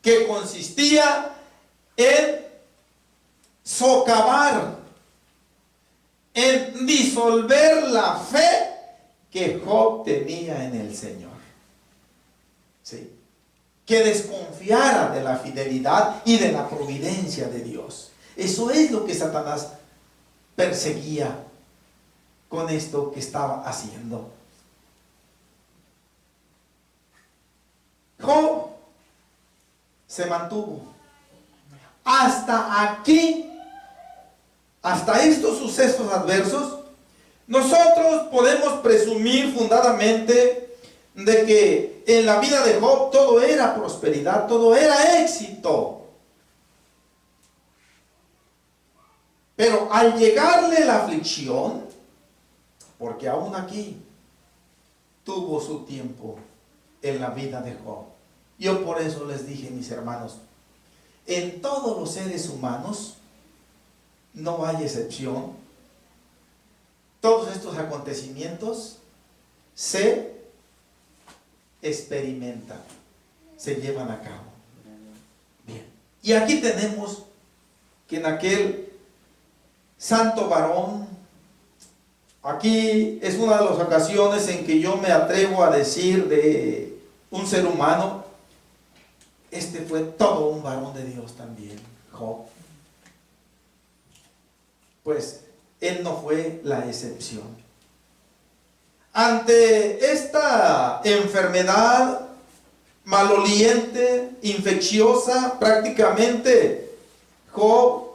que consistía en socavar, en disolver la fe que Job tenía en el Señor. ¿Sí? Que desconfiara de la fidelidad y de la providencia de Dios. Eso es lo que Satanás perseguía con esto que estaba haciendo. Job se mantuvo hasta aquí, hasta estos sucesos adversos. Nosotros podemos presumir fundadamente de que en la vida de Job todo era prosperidad, todo era éxito. Pero al llegarle la aflicción, porque aún aquí tuvo su tiempo en la vida de Job. Yo por eso les dije, mis hermanos, en todos los seres humanos no hay excepción. Todos estos acontecimientos se experimentan, se llevan a cabo. Bien. Y aquí tenemos que en aquel santo varón, aquí es una de las ocasiones en que yo me atrevo a decir de un ser humano, este fue todo un varón de Dios también, Job. Pues él no fue la excepción. Ante esta enfermedad maloliente, infecciosa, prácticamente Job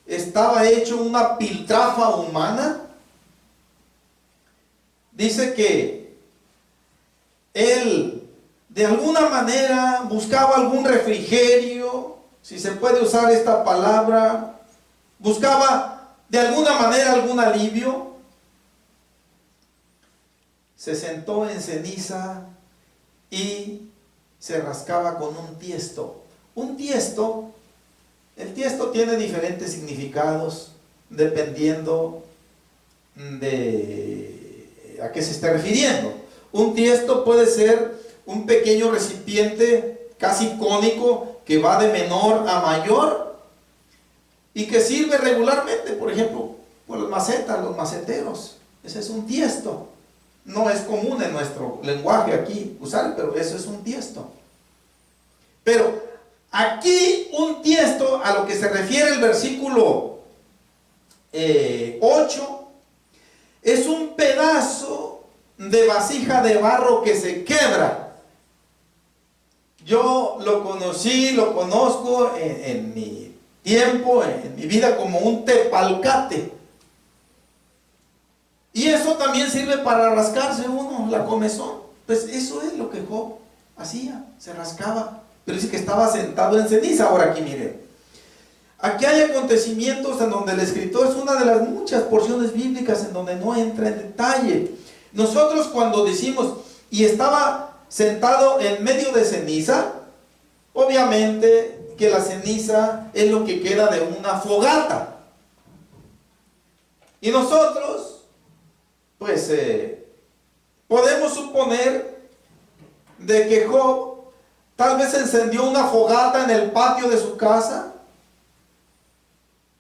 estaba hecho una piltrafa humana. Dice que él de alguna manera buscaba algún refrigerio, si se puede usar esta palabra, buscaba de alguna manera algún alivio. Se sentó en ceniza y se rascaba con un tiesto. Un tiesto, el tiesto tiene diferentes significados dependiendo de a qué se está refiriendo. Un tiesto puede ser un pequeño recipiente casi cónico que va de menor a mayor y que sirve regularmente, por ejemplo, por las macetas, los maceteros. Ese es un tiesto. No es común en nuestro lenguaje aquí usar, pero eso es un tiesto. Pero aquí un tiesto, a lo que se refiere el versículo 8, es un pedazo de vasija de barro que se quebra. Yo lo conocí, lo conozco en mi tiempo, en mi vida, como un tepalcate. Y eso también sirve para rascarse uno, la comezón. Pues eso es lo que Job hacía, se rascaba. Pero dice que estaba sentado en ceniza. Ahora aquí miren, aquí hay acontecimientos en donde el escritor es una de las muchas porciones bíblicas en donde no entra en detalle. Nosotros cuando decimos, y estaba sentado en medio de ceniza, obviamente que la ceniza es lo que queda de una fogata. Y nosotros, pues, podemos suponer de que Job tal vez encendió una fogata en el patio de su casa,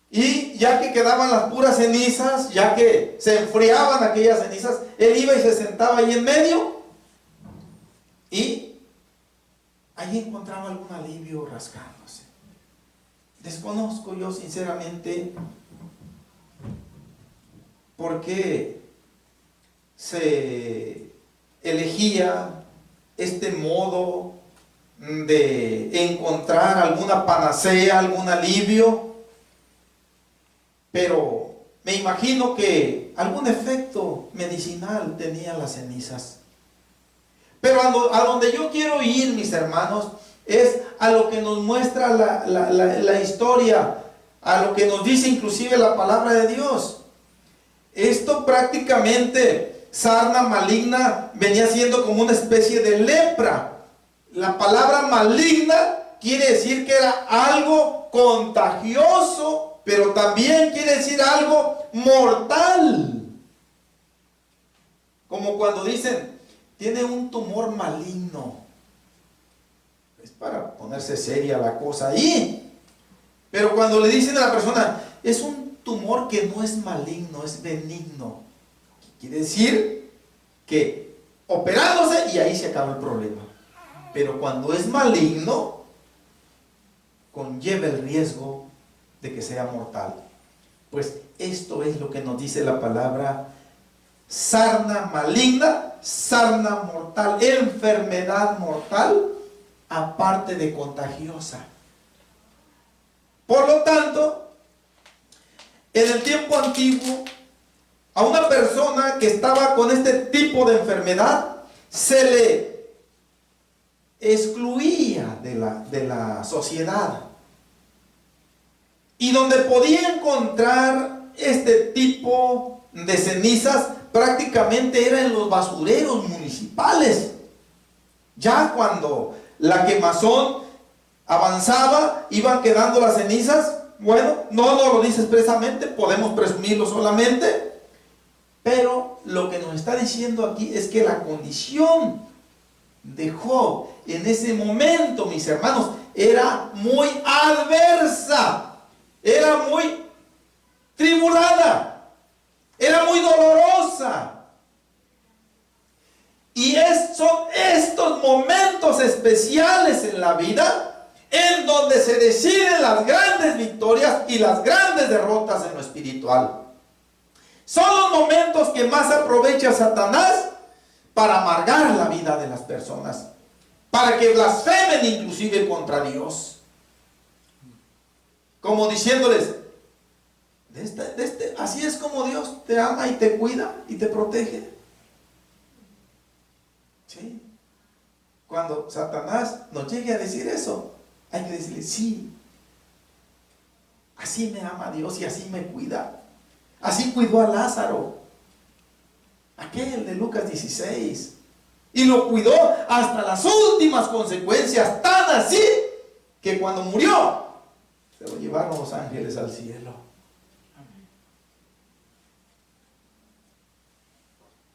y ya que quedaban las puras cenizas, ya que se enfriaban aquellas cenizas, él iba y se sentaba ahí en medio y ahí encontraba algún alivio rascándose. Desconozco yo sinceramente por qué se elegía este modo de encontrar alguna panacea, algún alivio, pero me imagino que algún efecto medicinal tenían las cenizas. Pero a donde yo quiero ir, mis hermanos, es a lo que nos muestra la historia, a lo que nos dice inclusive la palabra de Dios. Esto prácticamente, sarna maligna, venía siendo como una especie de lepra. La palabra maligna quiere decir que era algo contagioso, pero también quiere decir algo mortal. Como cuando dicen, tiene un tumor maligno. Es para ponerse seria la cosa ahí. Pero cuando le dicen a la persona, es un tumor que no es maligno, es benigno. Quiere decir que operándose y ahí se acaba el problema. Pero cuando es maligno, conlleva el riesgo de que sea mortal. Pues esto es lo que nos dice la palabra sarna maligna, sarna mortal, enfermedad mortal, aparte de contagiosa. Por lo tanto, en el tiempo antiguo, a una persona que estaba con este tipo de enfermedad, se le excluía de la sociedad. Y donde podía encontrar este tipo de cenizas, prácticamente era en los basureros municipales. Ya cuando la quemazón avanzaba, iban quedando las cenizas. Bueno, no nos lo dice expresamente, podemos presumirlo solamente, pero lo que nos está diciendo aquí es que la condición de Job en ese momento, mis hermanos, era muy adversa, era muy tribulada, era muy dolorosa. Y son estos momentos especiales en la vida en donde se deciden las grandes victorias y las grandes derrotas en lo espiritual. Son los momentos que más aprovecha Satanás para amargar la vida de las personas, para que blasfemen inclusive contra Dios, como diciéndoles: así es como Dios te ama y te cuida y te protege. ¿Sí? Cuando Satanás nos llegue a decir eso, hay que decirle: sí, así me ama Dios y así me cuida. Así cuidó a Lázaro, aquel de Lucas 16, y lo cuidó hasta las últimas consecuencias, tan así que cuando murió se lo llevaron los ángeles al cielo.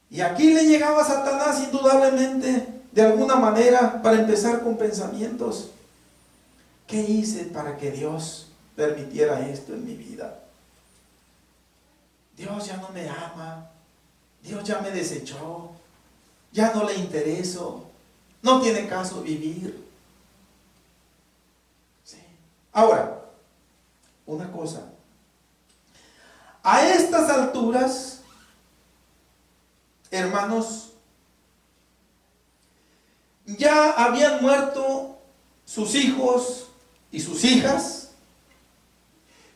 Y aquí le llegaba Satanás indudablemente, de alguna manera, para empezar con pensamientos: ¿qué hice para que Dios permitiera esto en mi vida? Dios ya no me ama, Dios ya me desechó, ya no le intereso, no tiene caso vivir. Sí. Ahora, una cosa, a estas alturas, hermanos, ya habían muerto sus hijos y sus hijas,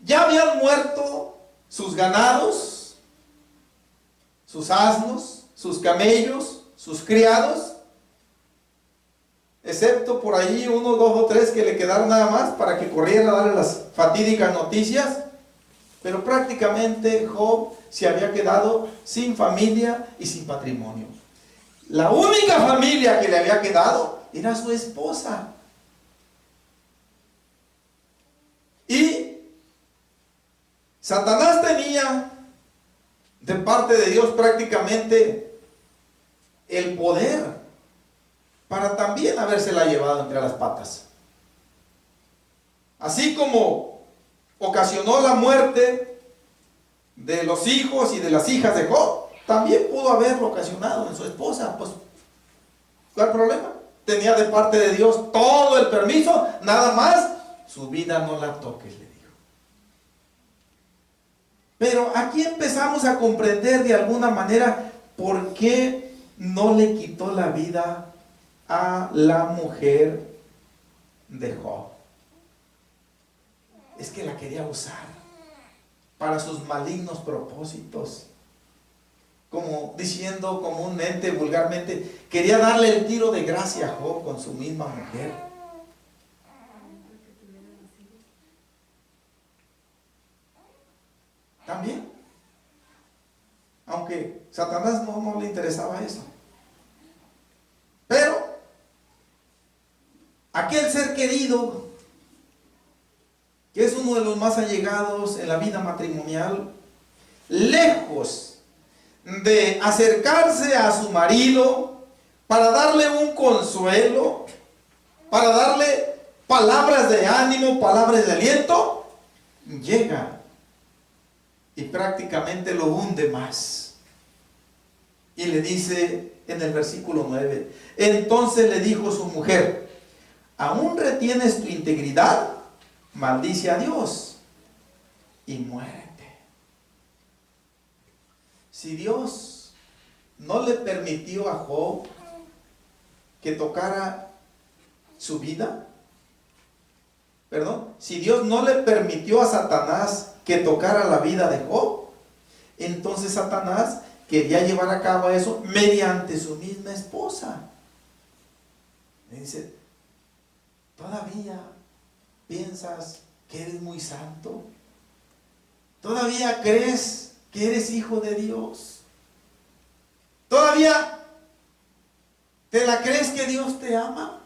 ya habían muerto sus ganados, sus asnos, sus camellos, sus criados, excepto por ahí 1, 2 o 3 que le quedaron nada más para que corriera a darle las fatídicas noticias. Pero prácticamente Job se había quedado sin familia y sin patrimonio. La única familia que le había quedado era su esposa. Y Satanás tenía de parte de Dios prácticamente el poder para también habérsela llevado entre las patas. Así como ocasionó la muerte de los hijos y de las hijas de Job, también pudo haberlo ocasionado en su esposa. Pues, ¿cuál problema? Tenía de parte de Dios todo el permiso, nada más su vida no la toques, le dijo. Pero aquí empezamos a comprender de alguna manera por qué no le quitó la vida a la mujer de Job. Es que la quería usar para sus malignos propósitos. Como diciendo comúnmente, vulgarmente, quería darle el tiro de gracia a Job con su misma mujer. También, aunque Satanás no le interesaba eso. Pero aquel ser querido, que es uno de los más allegados en la vida matrimonial, lejos de acercarse a su marido para darle un consuelo, para darle palabras de ánimo, palabras de aliento, llega y prácticamente lo hunde más. Y le dice en el versículo 9: entonces le dijo su mujer: ¿aún retienes tu integridad? Maldice a Dios y muérete. Si Dios no le permitió a Job que tocara su vida, si Dios no le permitió a Satanás que tocara la vida de Job, entonces Satanás quería llevar a cabo eso mediante su misma esposa. Le dice: ¿todavía piensas que eres muy santo? ¿Todavía crees que eres hijo de Dios? ¿Todavía te la crees que Dios te ama?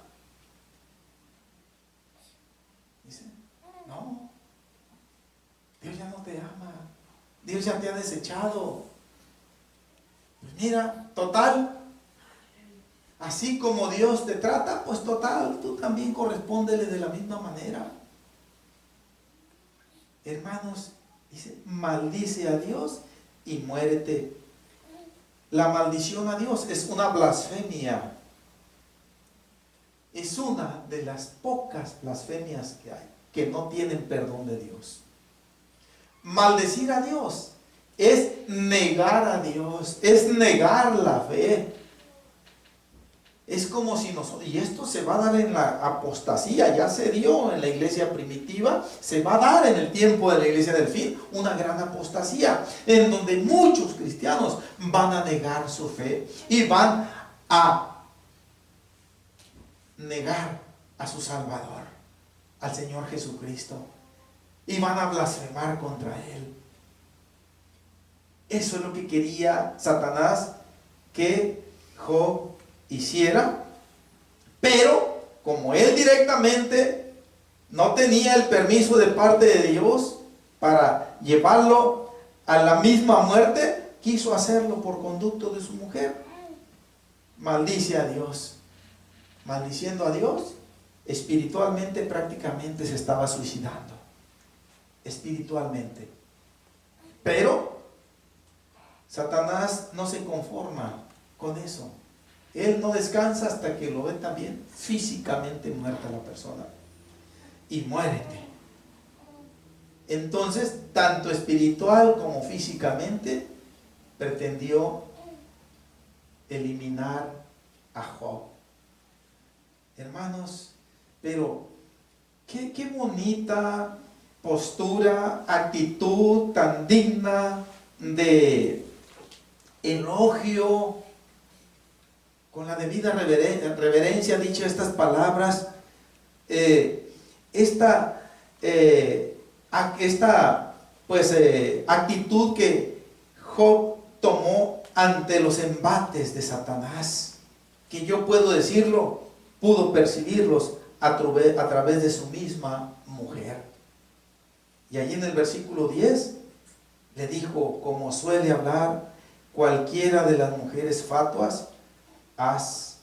Dice, no, Dios ya no te ama. Dios ya te ha desechado. Pues mira, total, así como Dios te trata, pues total, tú también correspóndele de la misma manera. Hermanos, dice, maldice a Dios y muérete. La maldición a Dios es una blasfemia. Es una de las pocas blasfemias que hay, que no tienen perdón de Dios. Maldecir a Dios es negar a Dios, es negar la fe. Es como si nosotros, y esto se va a dar en la apostasía, ya se dio en la iglesia primitiva, se va a dar en el tiempo de la iglesia del fin, una gran apostasía, en donde muchos cristianos van a negar su fe y van a negar a su Salvador, al Señor Jesucristo, y van a blasfemar contra Él. Eso es lo que quería Satanás que Job hiciera, pero como él directamente no tenía el permiso de parte de Dios para llevarlo a la misma muerte, quiso hacerlo por conducto de su mujer. Maldice a Dios. Maldiciendo a Dios, espiritualmente prácticamente se estaba suicidando. Espiritualmente. Pero Satanás no se conforma con eso. Él no descansa hasta que lo ve también físicamente muerta la persona. Y muérete. Entonces, tanto espiritual como físicamente, pretendió eliminar a Job. Hermanos, pero qué bonita postura, actitud tan digna de elogio, con la debida reverencia, dicho estas palabras, esta actitud que Job tomó ante los embates de Satanás, que yo puedo decirlo, pudo percibirlos a través de su misma mujer. Y allí en el versículo 10 le dijo, como suele hablar cualquiera de las mujeres fatuas, has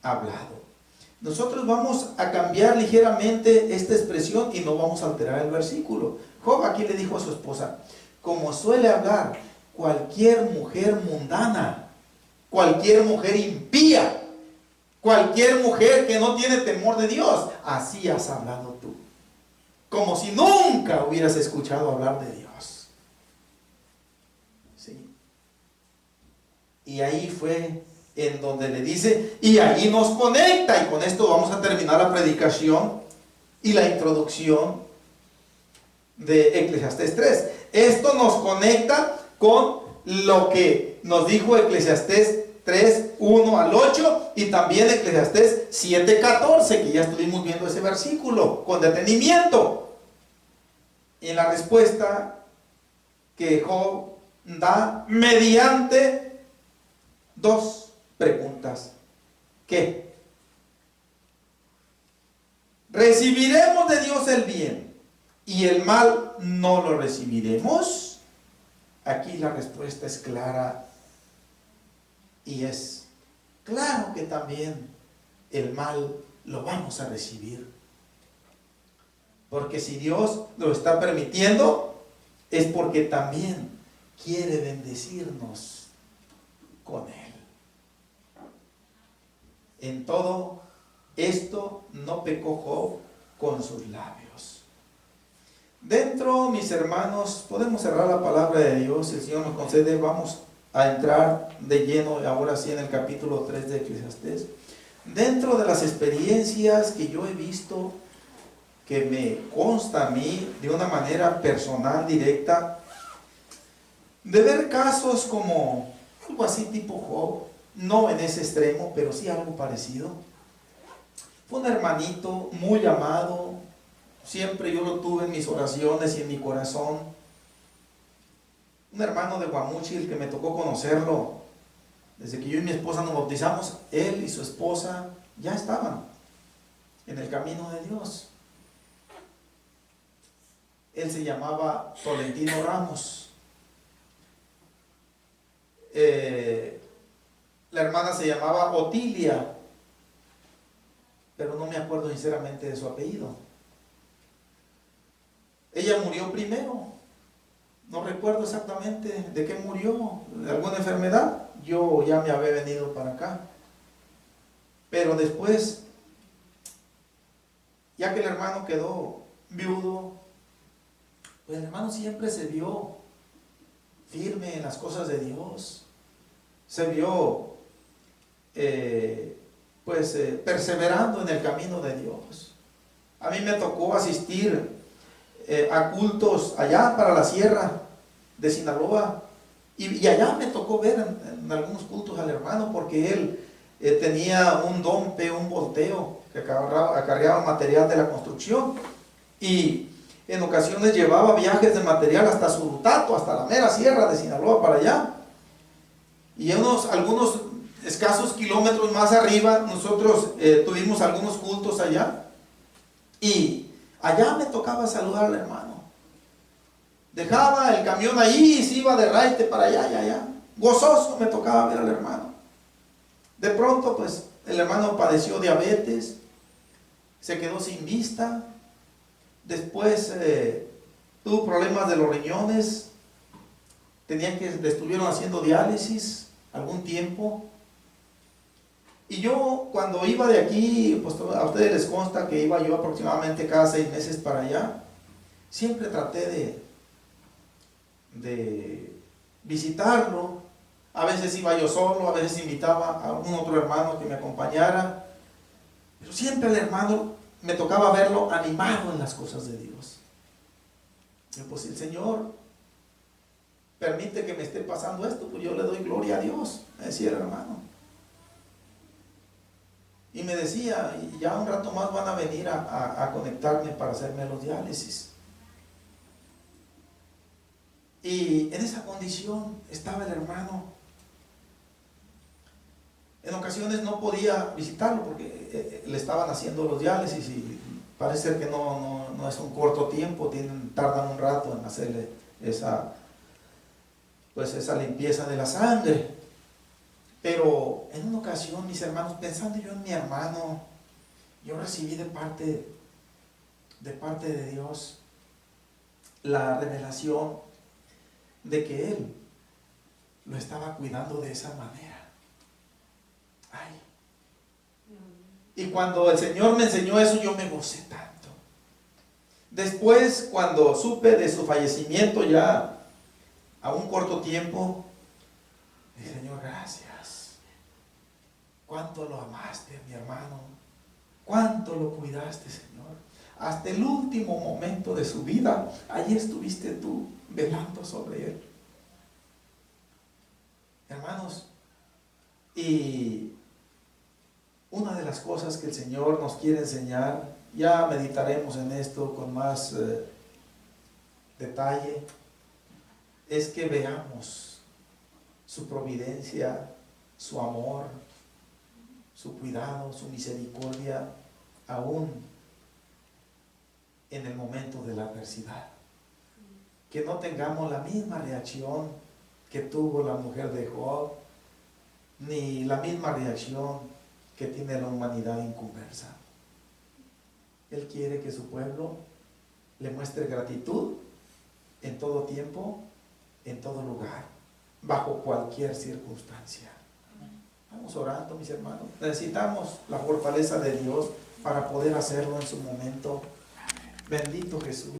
hablado. Nosotros vamos a cambiar ligeramente esta expresión y no vamos a alterar el versículo. Job aquí le dijo a su esposa, como suele hablar cualquier mujer mundana, cualquier mujer impía, cualquier mujer que no tiene temor de Dios, así has hablado tú. Como si nunca hubieras escuchado hablar de Dios. ¿Sí? Y ahí fue en donde le dice, y ahí nos conecta, y con esto vamos a terminar la predicación y la introducción de Eclesiastés 3. Esto nos conecta con lo que nos dijo Eclesiastés 3, 1 al 8, y también Eclesiastés 7, 14, que ya estuvimos viendo ese versículo con detenimiento. Y la respuesta que Job da mediante dos preguntas. ¿Qué? ¿Recibiremos de Dios el bien y el mal no lo recibiremos? Aquí la respuesta es clara y es claro que también el mal lo vamos a recibir. Porque si Dios lo está permitiendo, es porque también quiere bendecirnos con Él. En todo esto no pecó Job con sus labios. Dentro, mis hermanos, podemos cerrar la palabra de Dios, el Señor nos concede, vamos a entrar de lleno ahora sí en el capítulo 3 de Eclesiastés. Dentro de las experiencias que yo he visto, que me consta a mí de una manera personal, directa, de ver casos como algo así tipo Job, no en ese extremo, pero sí algo parecido. Fue un hermanito muy amado, siempre yo lo tuve en mis oraciones y en mi corazón. Un hermano de Guamúchil que me tocó conocerlo Desde que yo y mi esposa nos bautizamos, él y su esposa ya estaban en el camino de Dios. Él se llamaba Tolentino Ramos. La hermana se llamaba Otilia, pero no me acuerdo sinceramente de su apellido. Ella murió primero. No recuerdo exactamente de qué murió, de alguna enfermedad. Yo ya me había venido para acá. Pero después, ya que el hermano quedó viudo, pues el hermano siempre se vio firme en las cosas de Dios. Se vio perseverando en el camino de Dios. A mí me tocó asistir a cultos allá para la sierra de Sinaloa, y allá me tocó ver en algunos cultos al hermano, porque él tenía un dompe, un volteo que acarreaba material de la construcción, y en ocasiones llevaba viajes de material hasta Surutato, hasta la mera sierra de Sinaloa para allá, y algunos escasos kilómetros más arriba nosotros tuvimos algunos cultos allá, y allá me tocaba saludar al hermano. Dejaba el camión ahí y se iba de raite para allá y allá. Gozoso me tocaba ver al hermano. De pronto, pues, el hermano padeció diabetes, se quedó sin vista. Después tuvo problemas de los riñones. Le estuvieron haciendo diálisis algún tiempo. Y yo, cuando iba de aquí, pues a ustedes les consta que iba yo aproximadamente cada 6 meses para allá. Siempre traté de visitarlo. A veces iba yo solo, a veces invitaba a algún otro hermano que me acompañara. Pero siempre el hermano me tocaba verlo animado en las cosas de Dios. Y pues si el Señor permite que me esté pasando esto, pues yo le doy gloria a Dios, me decía el hermano. Y me decía, y ya un rato más van a venir a conectarme para hacerme los diálisis. Y en esa condición estaba el hermano. En ocasiones no podía visitarlo porque le estaban haciendo los diálisis, y parece ser que no es un corto tiempo, tardan un rato en hacerle esa limpieza de la sangre. Pero en una ocasión, mis hermanos, pensando yo en mi hermano, yo recibí de parte de Dios la revelación de que Él lo estaba cuidando de esa manera. Ay. Y cuando el Señor me enseñó eso, yo me gocé tanto. Después, cuando supe de su fallecimiento ya a un corto tiempo, dije, Señor, gracias. Cuánto lo amaste, mi hermano. Cuánto lo cuidaste, Señor. Hasta el último momento de su vida, allí estuviste tú velando sobre él. Hermanos, y una de las cosas que el Señor nos quiere enseñar, ya meditaremos en esto con más detalle, es que veamos su providencia, su amor, su cuidado, su misericordia, aún en el momento de la adversidad. Que no tengamos la misma reacción que tuvo la mujer de Job, ni la misma reacción que tiene la humanidad inconversa. Él quiere que su pueblo le muestre gratitud en todo tiempo, en todo lugar, bajo cualquier circunstancia. Vamos orando, mis hermanos. Necesitamos la fortaleza de Dios para poder hacerlo en su momento. Bendito Jesús.